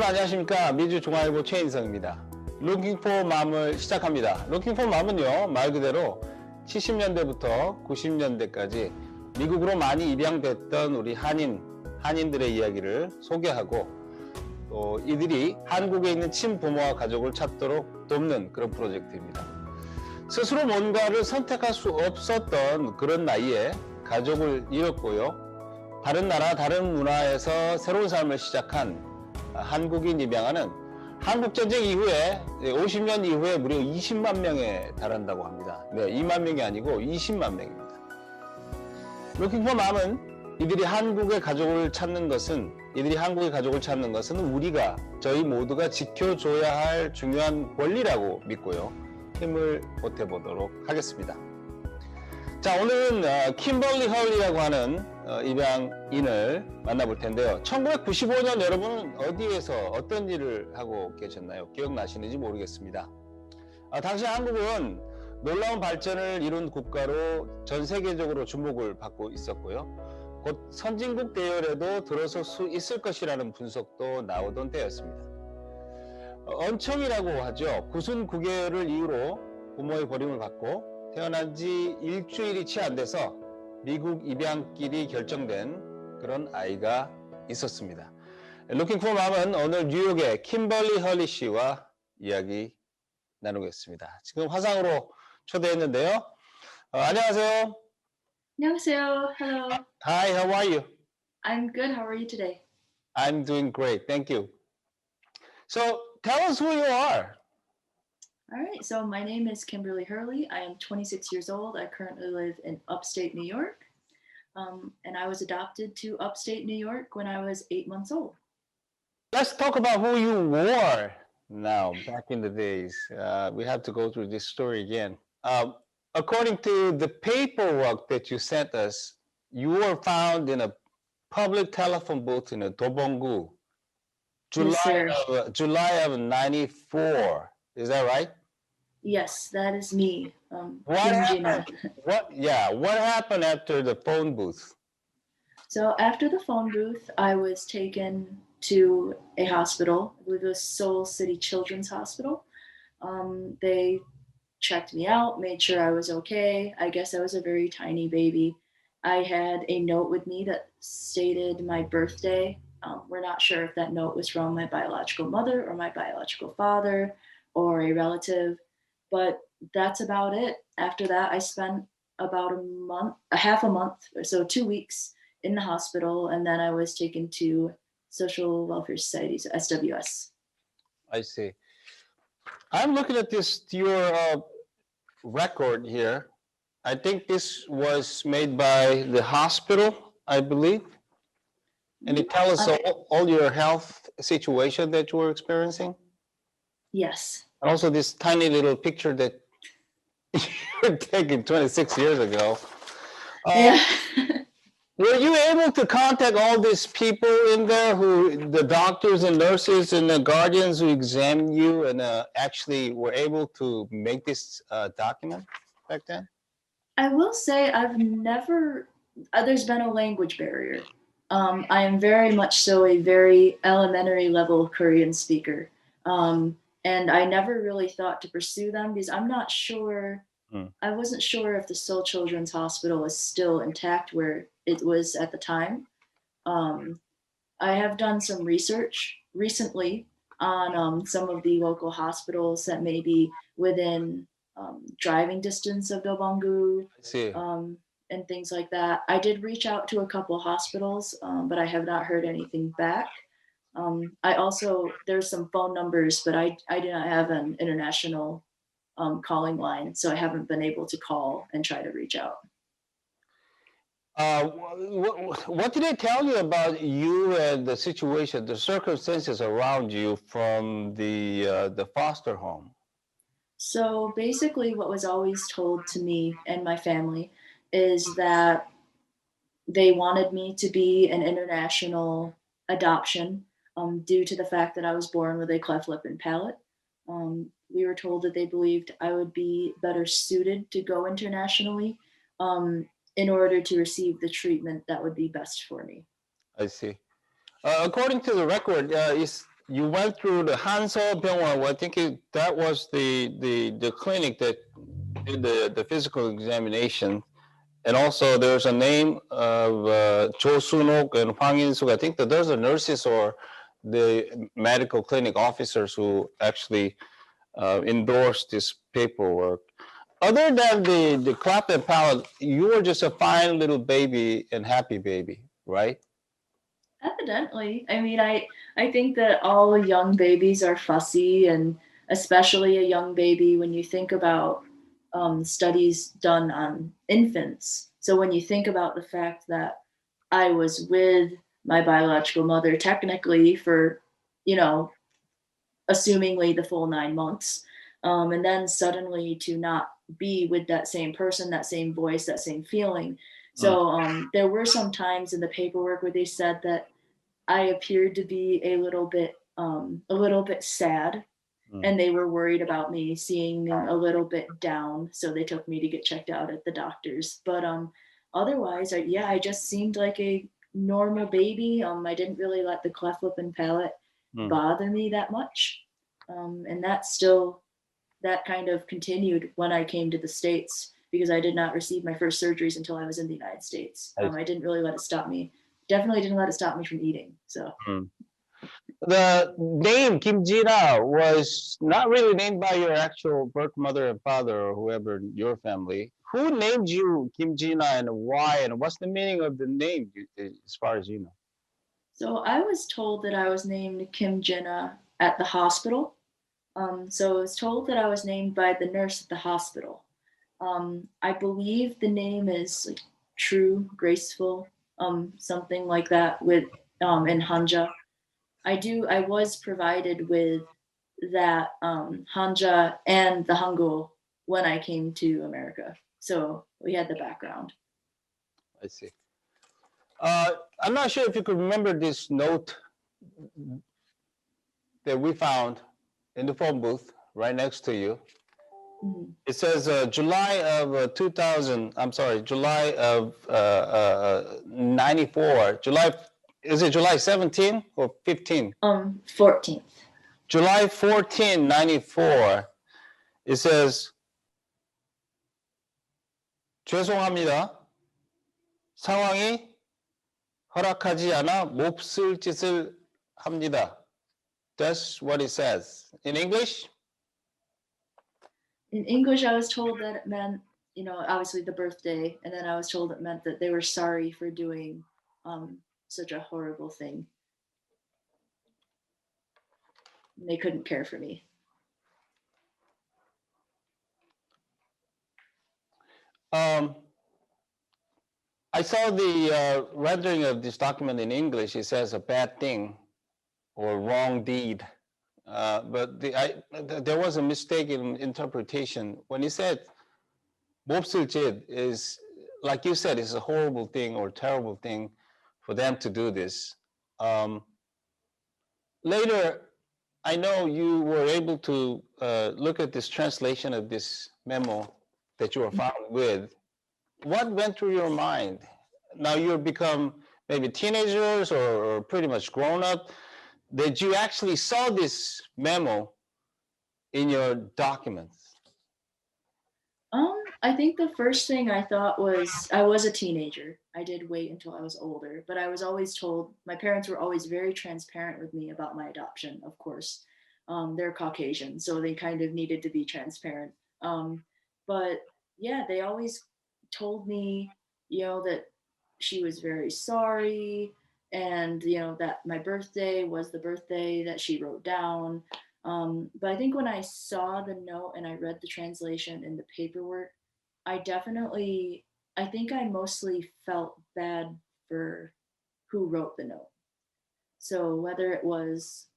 안녕하십니까. 미주중앙일보 최인성입니다. 룩킹포맘을 시작합니다. 룩킹포맘은요, 말 그대로 70년대부터 90년대까지 미국으로 많이 입양됐던 우리 한인들의 이야기를 소개하고 또 이들이 한국에 있는 친부모와 가족을 찾도록 돕는 그런 프로젝트입니다. 스스로 뭔가를 선택할 수 없었던 그런 나이에 가족을 잃었고요. 다른 나라, 다른 문화에서 새로운 삶을 시작한 한국인 입양아는 한국전쟁 이후에 50년 이후에 무려 20만 명에 달한다고 합니다. 네, 2만 명이 아니고 20만 명입니다. 룩킹포맘은 이들이 한국의 가족을 찾는 것은 우리가 저희 모두가 지켜줘야 할 중요한 권리라고 믿고요. 힘을 보태보도록 하겠습니다. 자, 오늘은 킴벌리 헐리라고 하는 입양인을 만나볼 텐데요. 1995년 여러분은 어디에서 어떤 일을 하고 계셨나요? 기억나시는지 모르겠습니다. 당시 한국은 놀라운 발전을 이룬 국가로 전 세계적으로 주목을 받고 있었고요. 곧 선진국 대열에도 들어설 수 있을 것이라는 분석도 나오던 때였습니다. 언청이라고 하죠. 99개월을 이후로 부모의 버림을 받고 태어난 지 일주일이 채 안 돼서 미국 입양길이 결정된 그런 아이가 있었습니다. 룩킹포맘은 오늘 뉴욕의 킴벌리 헐리 씨와 이야기 나누겠습니다. 지금 화상으로 초대했는데요. 안녕하세요. 안녕하세요. Hello. Hi, how are you? I'm good. How are you today? I'm doing great, thank you. So tell us who you are. All right. So my name is Kimberly Hurley. I am 26 years old. I currently live in upstate New York. And I was adopted to upstate New York when I was 8 months old. Let's talk about who you were now, back in the days. We have to go through this story again. According to the paperwork that you sent us, you were found in a public telephone booth in a Dobong-gu, July of 94. Is that right? Yes, that is me. What happened? What happened after the phone booth? So after the phone booth, I was taken to a hospital. I believe it was Seoul City Children's Hospital. They checked me out, made sure I was okay. I guess I was a very tiny baby. I had a note with me that stated my birthday. We're not sure if that note was from my biological mother or my biological father or a relative, but that's about it. After that, I spent about half a month, so 2 weeks in the hospital, and then I was taken to Social Welfare Societies, SWS. I see. I'm looking at your record here. I think this was made by the hospital, I believe. And it tells us all your health situation that you were experiencing. Yes. And also this tiny little picture that you were taken 26 years ago. Yeah. Were you able to contact all these people in there, the doctors and nurses and the guardians who examined you and actually were able to make this document back then? I will say I've never, there's been a language barrier. I am very much so a very elementary level Korean speaker. And I never really thought to pursue them because I'm not sure, I wasn't sure if the Seoul Children's Hospital is still intact where it was at the time. I have done some research recently on some of the local hospitals that may be within driving distance of Dobong-gu. I see. And things like that. I did reach out to a couple hospitals, but I have not heard anything back. I also, there's some phone numbers, but I do not have an international calling line, so I haven't been able to call and try to reach out. What did they tell you about you and the situation, the circumstances around you from the foster home? So basically what was always told to me and my family is that they wanted me to be an international adoption due to the fact that I was born with a cleft lip and palate. We were told that they believed I would be better suited to go internationally in order to receive the treatment that would be best for me. I see. According to the record, you went through the Hanso Byungwon. Well, I think that was the clinic that did the physical examination. And also there's a name of Jo Sunok and Hwang In-suk. I think that those are nurses or the medical clinic officers who actually endorsed this paperwork. Other than the cleft and palate, you were just a fine little baby and happy baby, right? Evidently. I mean, I think that all young babies are fussy, and especially a young baby when you think about studies done on infants. So when you think about the fact that I was with my biological mother technically for, you know, assumingly the full 9 months, and then suddenly to not be with that same person, that same voice, that same feeling. So there were some times in the paperwork where they said that I appeared to be a little bit sad, and they were worried about me seeing a little bit down, so they took me to get checked out at the doctors. But otherwise, I just seemed like a normal baby. I didn't really let the cleft lip and palate bother me that much, and that kind of continued when I came to the States, because I did not receive my first surgeries until I was in the United States. I didn't really let it stop me. Definitely didn't let it stop me from eating. So The name Kim Jina was not really named by your actual birth mother and father or whoever in your family. Who named you Kim Jina and why? And what's the meaning of the name, as far as you know? so I was told that I was named Kim Jinna at the hospital. So I was told that I was named by the nurse at the hospital. I believe the name is like true, graceful, something like that with in Hanja. I was provided with that Hanja and the Hangul when I came to America. So we had the background. I see. I'm not sure if you could remember this note that we found in the phone booth right next to you. It says July of 2000, I'm sorry, July of 94. Is it July 17 or 15? 14th. July 14, 94. It says, 죄송합니다. 상황이 허락하지 않아 몹쓸 짓을 합니다. That's what it says. In English? In English, I was told that it meant, obviously the birthday, and then I was told it meant that they were sorry for doing such a horrible thing. And they couldn't care for me. I saw the rendering of this document in English. It says a bad thing or wrong deed. But there was a mistake in interpretation. When he said 몹쓸 짓 is, like you said, it's a horrible thing or terrible thing for them to do this. Later, I know you were able to look at this translation of this memo that you were found with. What went through your mind? Now you've become maybe teenagers or pretty much grown up. That you actually saw this memo in your documents? I think the first thing I thought was I was a teenager. I did wait until I was older, but I was always told, my parents were always very transparent with me about my adoption, of course. They're Caucasian, so they kind of needed to be transparent. But yeah, they always told me, that she was very sorry, and that my birthday was the birthday that she wrote down. But I think when I saw the note and I read the translation in the paperwork, I think I mostly felt bad for who wrote the note. So whether it was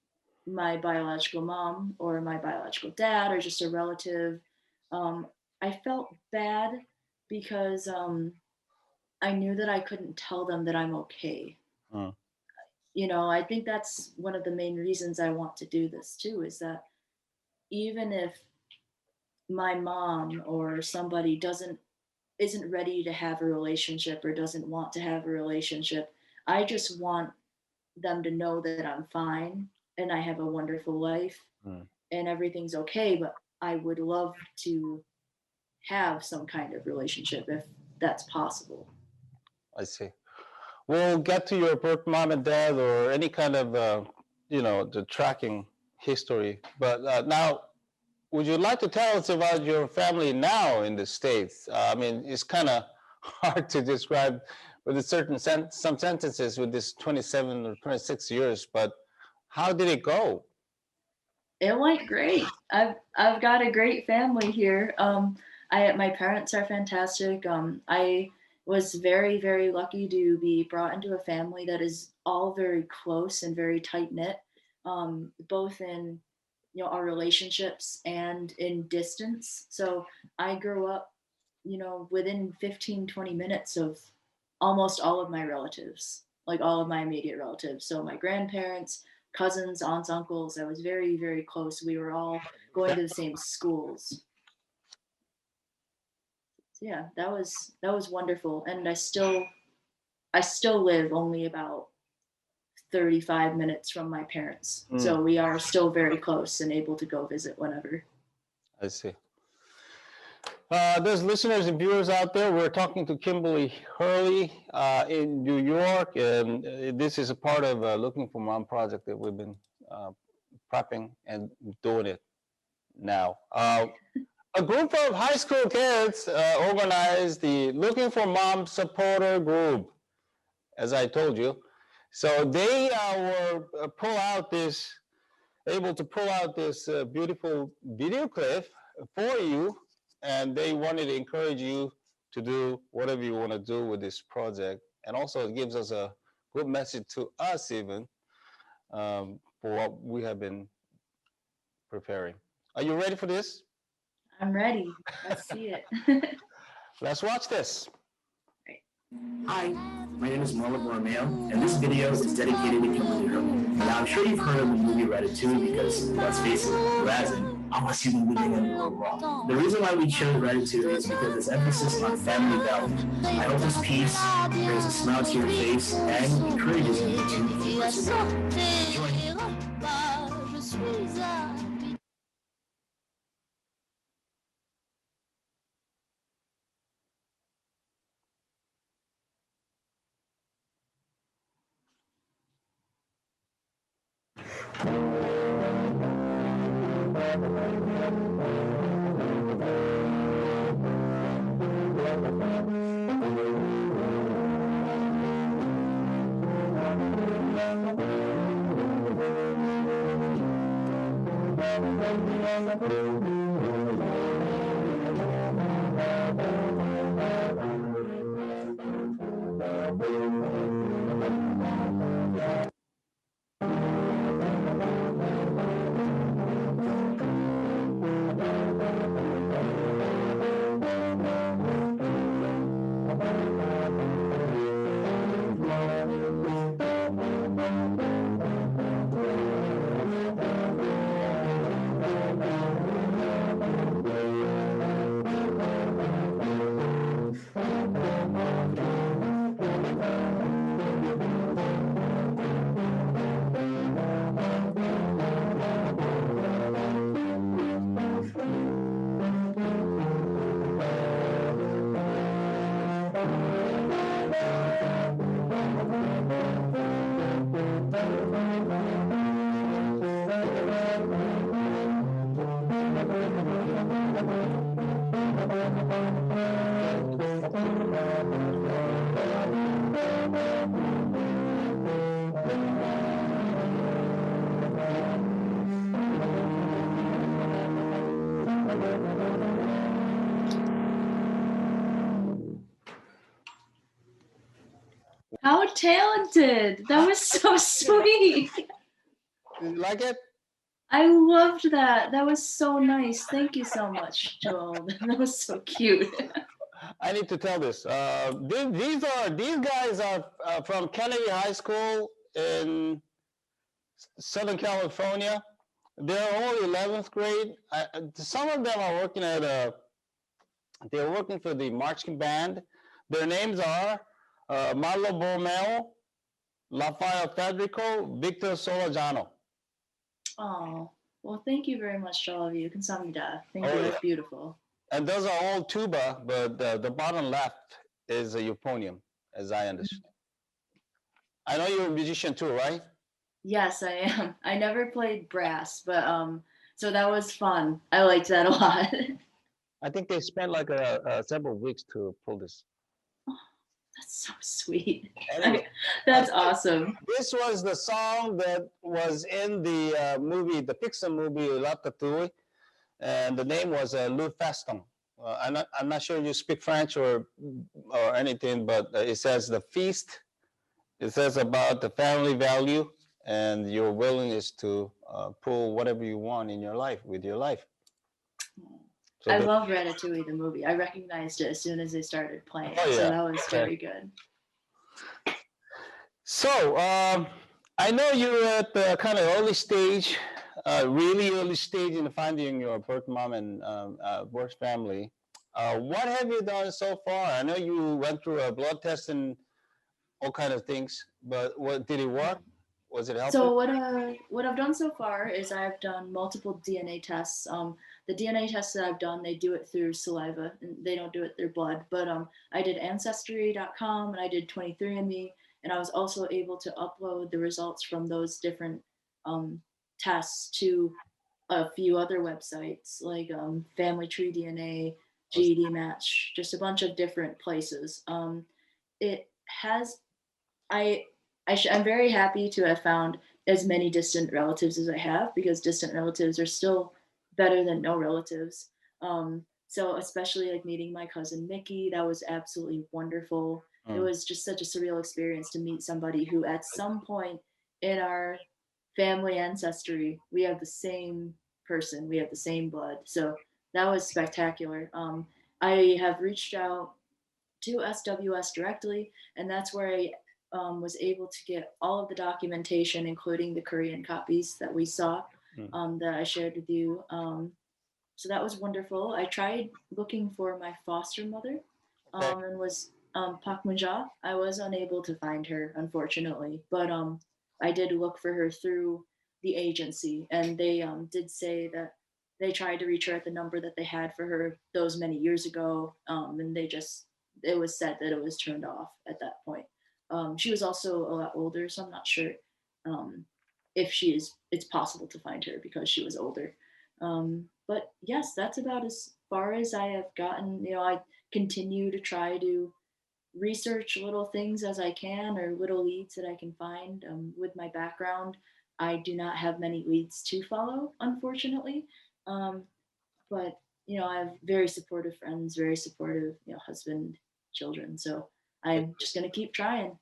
my biological mom or my biological dad or just a relative, I felt bad because I knew that I couldn't tell them that I'm okay. I think that's one of the main reasons I want to do this too, is that even if my mom or somebody isn't ready to have a relationship or doesn't want to have a relationship, I just want them to know that I'm fine and I have a wonderful life and everything's okay, but I would love to have some kind of relationship if that's possible. I see. We'll get to your birth mom and dad or any kind of, the tracking history. But now, would you like to tell us about your family now in the States? I mean, it's kind of hard to describe with a certain some sentences with this 27 or 26 years, but how did it go? It went great. I've got a great family here. My parents are fantastic. I was very, very lucky to be brought into a family that is all very close and very tight knit, both in our relationships and in distance. So I grew up, within 15-20 minutes of almost all of my relatives, like all of my immediate relatives. So my grandparents, cousins, aunts, uncles. I was very, very close. We were all going to the same schools. So yeah, that was wonderful. And I still live only about 35 minutes from my parents. So we are still very close and able to go visit whenever. I see. There's listeners and viewers out there. We're talking to Kimberly Hurley in New York, and this is a part of Looking for Mom project that we've been prepping and doing it now. A group of high school kids organized the Looking for Mom supporter group, as I told you. So they were able to pull out this beautiful video clip for you, and they wanted to encourage you to do whatever you want to do with this project. And also it gives us a good message to us even for what we have been preparing. Are you ready for this? I'm ready. Let's see it. Let's watch this. Hi, my name is Marla Borromeo, and this video is dedicated to Kimberly Hurley. Now, I'm sure you've heard of the movie Ratatouille because, let's face it, who hasn't? Unless you've been living in the real world. The reason why we chose Ratatouille is because its emphasis on family values. I hope this piece brings a smile to your face and encourages you to persevere. Enjoy. How talented. That was so sweet. Did you like it? I loved that. That was so nice. Thank you so much, Joel. That was so cute. I need to tell this. These guys are from Kennedy High School in Southern California. They're all 11th grade. Some of them are working they're working for the marching band. Their names are Marlo Borromeo, Rafael Federico, Victor Solajano. Oh, well, thank you very much to all of you. 감사합니다. Thank you. Oh, That's yeah. beautiful. And those are all tuba, but the bottom left is a euphonium, as I understand. I know you're a musician too, right? Yes, I am. I never played brass, but so that was fun. I liked that a lot. I think they spent like several weeks to pull this. That's so sweet. Anyway, That's awesome. this was the song that was in the movie, the Pixar movie Ratatouille, and the name was Le Festin. I'm not sure you speak French or anything, but it says the feast. It says about the family value and your willingness to pull whatever you want in your life with your life. So I love Ratatouille, the movie. I recognized it as soon as they started playing. Oh, So yeah. that was very good. So I know you're at the kind of early stage, really early stage in finding your birth mom and birth family. What have you done so far? I know you went through a blood test and all kind of things, but did it work? Was it helpful? So what I've done so far is I've done multiple DNA tests. The DNA tests that I've done, they do it through saliva, and they don't do it through blood. But I did Ancestry.com and I did 23andMe, and I was also able to upload the results from those different tests to a few other websites like Family Tree DNA, GED Match, just a bunch of different places. It has, I'm very happy to have found as many distant relatives as I have, because distant relatives are still better than no relatives. So especially like meeting my cousin Mickey, that was absolutely wonderful. It was just such a surreal experience to meet somebody who at some point in our family ancestry, we have the same person, we have the same blood. So that was spectacular. I have reached out to SWS directly, and that's where I was able to get all of the documentation, including the Korean copies that we saw, that I shared with you. So that was wonderful. I tried looking for my foster mother, and was Pak Munja. I was unable to find her, unfortunately, but I did look for her through the agency, and they did say that they tried to reach her at the number that they had for her those many years ago, and it was said that it was turned off at that point. She was also a lot older, so I'm not sure if it's possible to find her because she was older. But yes, that's about as far as I have gotten. I continue to try to research little things as I can, or little leads that I can find. With my background, I do not have many leads to follow, unfortunately. But I have very supportive friends, very supportive, husband, children. So I'm just gonna keep trying.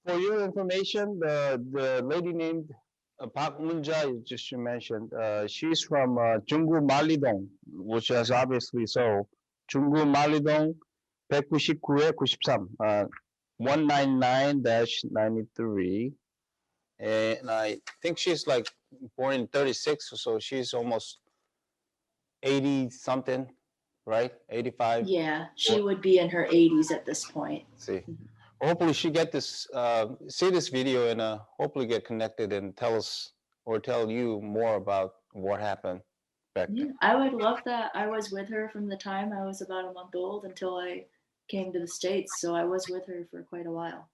For your information, the lady named Park Moon-jae, just you mentioned, she's from 중구 말리동, which is obviously so. 중구 말리동 199에 93, 199-93. And I think she's like born in 36, so she's almost 80 something, right? 85. Yeah, she would be in her 80s at this point. See, hopefully she get this, see this video and hopefully get connected and tell us or tell you more about what happened back then. I would love that. I was with her from the time I was about a month old until I came to the States, so I was with her for quite a while.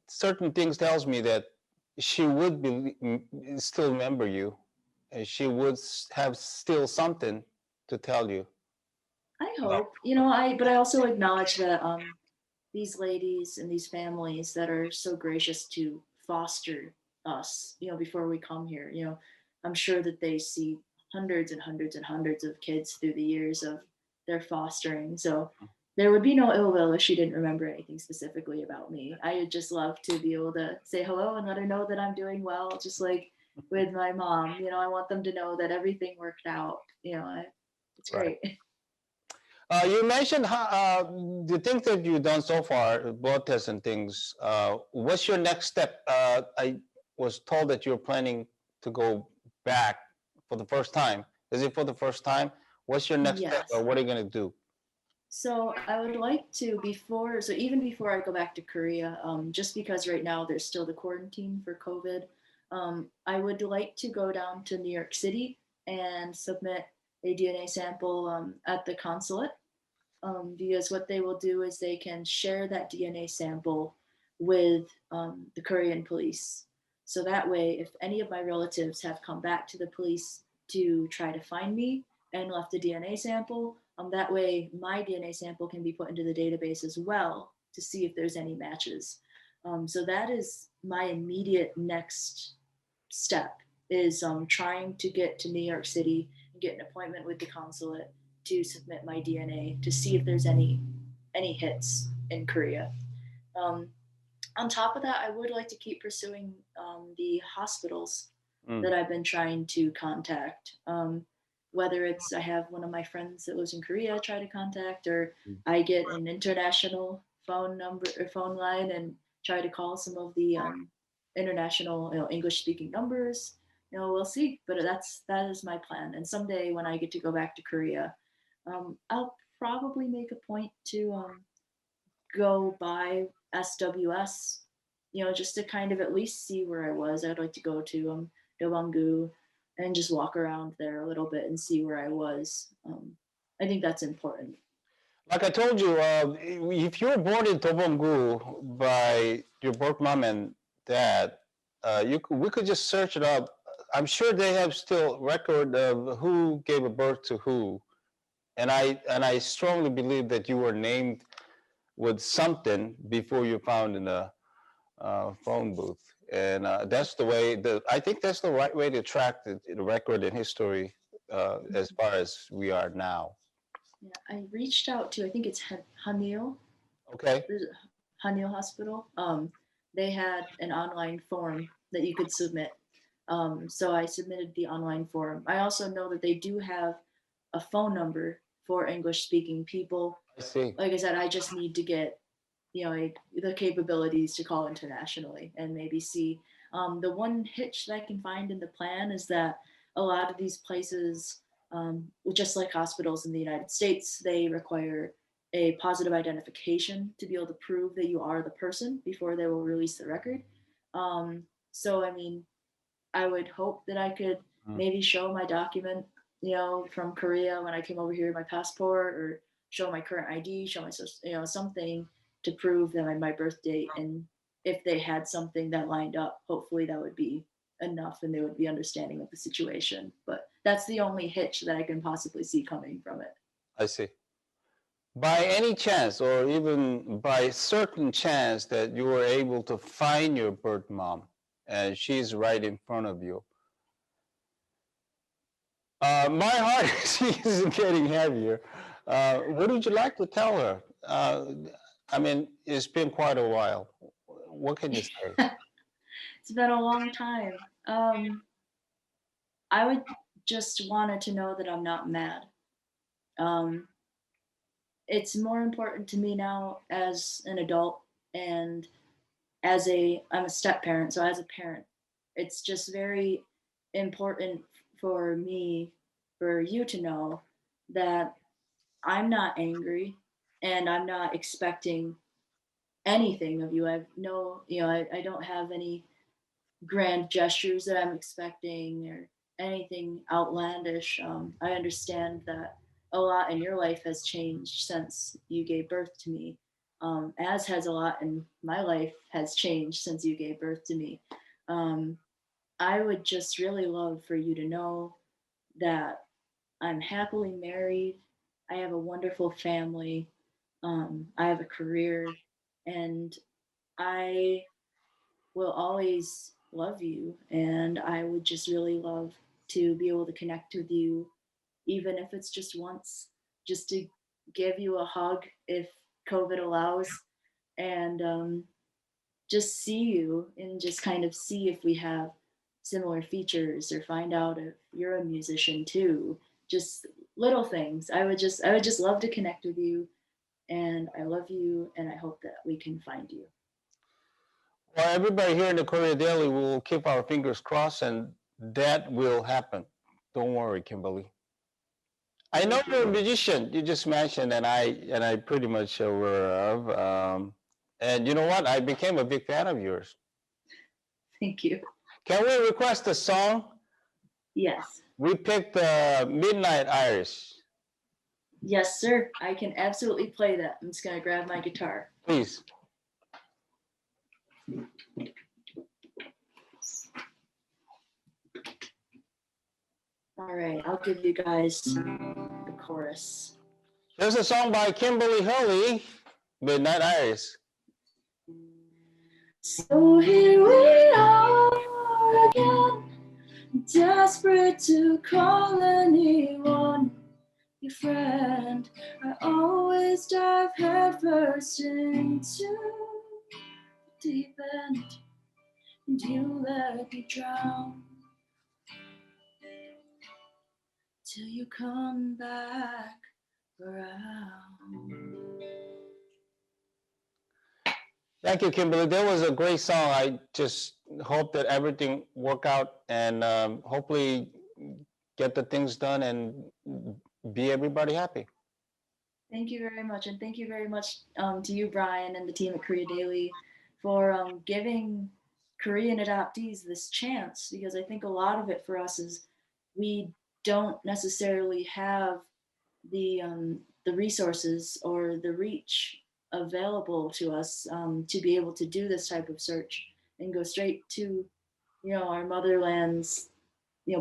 Certain things tells me that she would still remember you, and she would have still something to tell you. I hope, but I also acknowledge that these ladies and these families that are so gracious to foster us, before we come here, I'm sure that they see hundreds and hundreds and hundreds of kids through the years of their fostering. So there would be no ill will if she didn't remember anything specifically about me. I would just love to be able to say hello and let her know that I'm doing well, just like with my mom. I want them to know that everything worked out. It's great. You mentioned the things that you've done so far, blood tests and things. What's your next step? I was told that you're planning to go back for the first time. Is it for the first time? What's your next step, or what are you going to do? So I would like to, even before I go back to Korea, just because right now there's still the quarantine for COVID, I would like to go down to New York City and submit a DNA sample at the consulate, because what they will do is they can share that DNA sample with the Korean police. So that way, if any of my relatives have come back to the police to try to find me and left a DNA sample, that way my DNA sample can be put into the database as well to see if there's any matches. So that is my immediate next step, is trying to get to New York City and get an appointment with the consulate to submit my DNA to see if there's any hits in Korea. On top of that, I would like to keep pursuing the hospitals that I've been trying to contact. Whether it's I have one of my friends that lives in Korea try to contact, or I get an international phone number or phone line and try to call some of the international, English-speaking numbers. We'll see. But that is my plan. And someday when I get to go back to Korea, I'll probably make a point to go by SWS, just to kind of at least see where I was. I'd like to go to Dobangu and just walk around there a little bit and see where I was. I think that's important. Like I told you, if you were born in Dobongu by your birth mom and dad, we could just search it up. I'm sure they have still record of who gave a birth to who, and I strongly believe that you were named with something before you found in the phone booth, and that's the way. I think that's the right way to track the record in history as far as we are now. Yeah, I reached out to, I think it's Hanil. Okay. There's Hanil Hospital. They had an online form that you could submit. So I submitted the online form. I also know that they do have a phone number for English-speaking people. I see. Like I said, I just need to get, the capabilities to call internationally and maybe see. The one hitch that I can find in the plan is that a lot of these places, just like hospitals in the United States, they require a positive identification to be able to prove that you are the person before they will release the record. So, I mean, I would hope that I could maybe show my document, from Korea when I came over here, my passport, or show my current ID, show my, something to prove that my birth date. And if they had something that lined up, hopefully that would be enough and they would be understanding of the situation. But that's the only hitch that I can possibly see coming from it. I see. By any chance, or even by certain chance, that you were able to find your birth mom and she's right in front of you, my heart is getting heavier. What would you like to tell her? I mean, it's been quite a while. What can you say? It's been a long time. I would just want her to know that I'm not mad. It's more important to me now as an adult and I'm a step parent. So as a parent, it's just very important for me, for you to know that I'm not angry and I'm not expecting anything of you. I don't have any grand gestures that I'm expecting or anything outlandish. I understand that a lot in your life has changed since you gave birth to me, as has a lot in my life has changed since you gave birth to me. I would just really love for you to know that I'm happily married. I have a wonderful family. I have a career, and I will always love you. And I would just really love to be able to connect with you, even if it's just once, just to give you a hug if COVID allows, and just see you and just kind of see if we have similar features, or find out if you're a musician too. Just little things. I would just love to connect with you, and I love you, and I hope that we can find you. Well, everybody here in the Korea Daily will keep our fingers crossed, and that will happen. Don't worry, Kimberly. I know you're a musician. You just mentioned, and I pretty much aware of. And you know what? I became a big fan of yours. Thank you. Can we request a song? Yes. We picked Midnight Irish. Yes, sir. I can absolutely play that. I'm just going to grab my guitar. Please. All right, I'll give you guys the chorus. Here's a song by Kimberly Hurley, Midnight Irish. So here we are again, desperate to call anyone your friend. I always dive headfirst into the deep end, and you let me drown till you come back around. Thank you, Kimberly. That was a great song. I just hope that everything work out and hopefully get the things done and be everybody happy. Thank you very much. And thank you very much to you, Brian, and the team at Korea Daily for giving Korean adoptees this chance, because I think a lot of it for us is we don't necessarily have the resources or the reach available to us to be able to do this type of search and go straight to, our motherland's,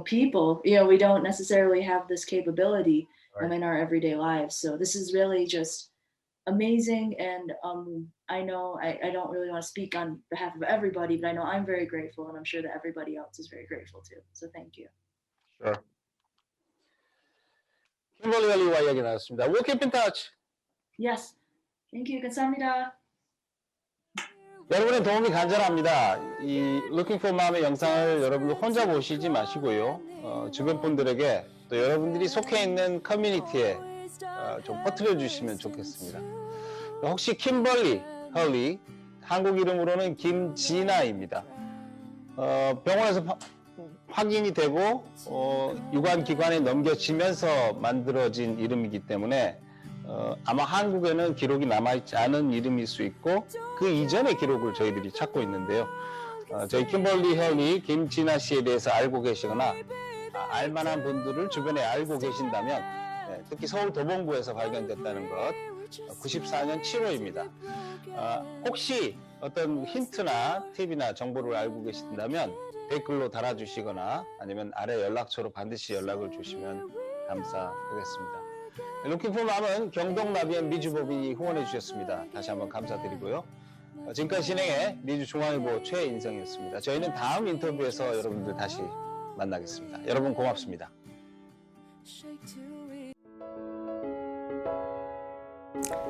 people. We don't necessarily have this capability in our everyday lives. So this is really just amazing. And I know I don't really want to speak on behalf of everybody, but I know I'm very grateful, and I'm sure that everybody else is very grateful too. So thank you. Sure. Kimberly Hurley와 이야기 나눴습니다. We'll keep in touch. Yes. Thank you. 감사합니다. 여러분의 도움이 간절합니다. 이 Looking for Mom의 영상을 여러분들 혼자 보시지 마시고요. 주변 분들에게 또 여러분들이 속해 있는 커뮤니티에 좀 퍼뜨려 주시면 좋겠습니다. 혹시 김벌리, 헐리, 한국 이름으로는 김진아입니다. 병원에서 확인이 되고 유관기관에 넘겨지면서 만들어진 이름이기 때문에 아마 한국에는 기록이 남아있지 않은 이름일 수 있고 그 이전의 기록을 저희들이 찾고 있는데요. 저희 김벌리 헐리, 김진아 씨에 대해서 알고 계시거나 알만한 분들을 주변에 알고 계신다면 특히 서울 도봉구에서 발견됐다는 것 94년 7호입니다. 혹시 어떤 힌트나 팁이나 정보를 알고 계신다면 댓글로 달아주시거나 아니면 아래 연락처로 반드시 연락을 주시면 감사하겠습니다. Looking for Mom은 경동나비엔 미주법인이 후원해 주셨습니다. 다시 한번 감사드리고요. 지금까지 진행해 미주중앙일보 최인성이었습니다. 저희는 다음 인터뷰에서 여러분들 다시 만나겠습니다. 여러분 고맙습니다.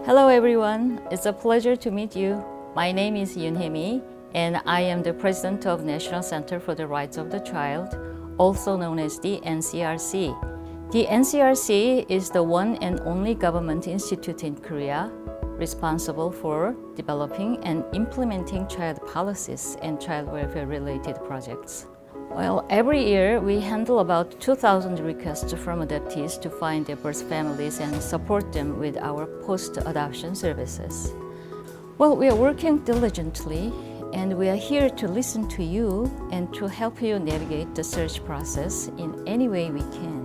Hello everyone, it's a pleasure to meet you. My name is Yoonhemi and I am the president of National Center for the Rights of the Child, also known as the NCRC. The NCRC is the one and only government institute in Korea responsible for developing and implementing child policies and child welfare related projects. Well, every year we handle about 2,000 requests from adoptees to find their birth families and support them with our post-adoption services. Well, we are working diligently and we are here to listen to you and to help you navigate the search process in any way we can.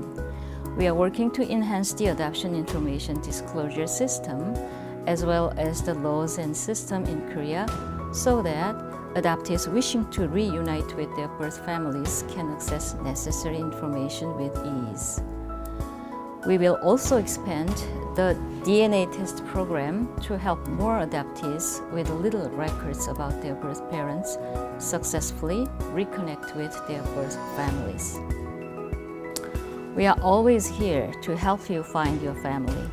We are working to enhance the adoption information disclosure system as well as the laws and system in Korea so that adoptees wishing to reunite with their birth families can access necessary information with ease. We will also expand the DNA test program to help more adoptees with little records about their birth parents successfully reconnect with their birth families. We are always here to help you find your family.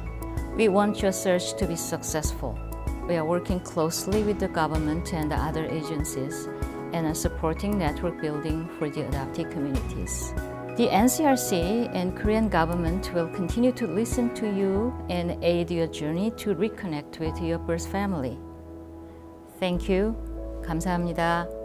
We want your search to be successful. We are working closely with the government and the other agencies and are supporting network building for the adoptee communities. The NCRC and Korean government will continue to listen to you and aid your journey to reconnect with your birth family. Thank you. 감사합니다.